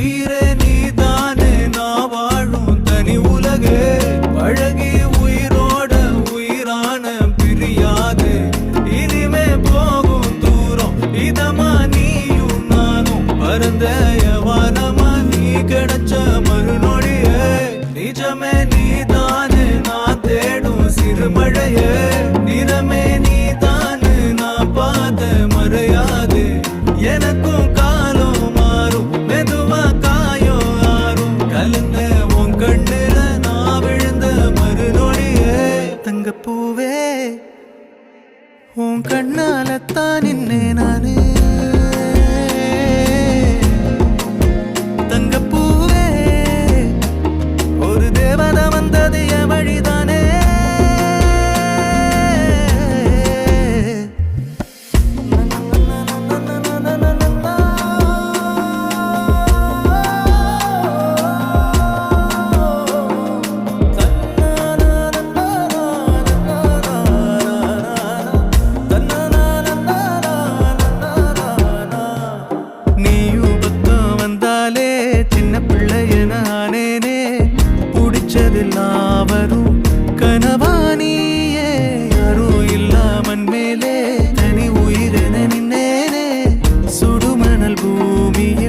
உயிரே நீதானே நான் வாழும் தனி உலகே பழகி உயிரோட உயிரான பிரியாது இனிமே போகும் தூரம் இதமா நீயும் நானும் பரந்த வானமா நீ கிடைச்ச மறுநொடியே நிஜமே நீதானே நான் தேடும் சிறுமழையே நிறமே நீதானே நான் பார்த்த மறையாது எனக்கும் காலம் மாறும் மெதுவா காயம் ஆறும் கலந்த உன் கண்ணுல நான் விழுந்த மறுநொடியே தங்கப்பூவே உன் கண்ணாலத்தான் நின்னே நானே தங்கப்பூவே ஒரு தேவதை வந்தது என் வழிதானே நீயும் பக்கம் வந்தாலே சின்ன பிள்ளைய நானேனே பிடிச்சதெல்லாம் வரும் கனவா நீயே யாரும் இல்லாமன் மேலே தனி உயிரென நின்னேனே சுடுமணல் பூமியே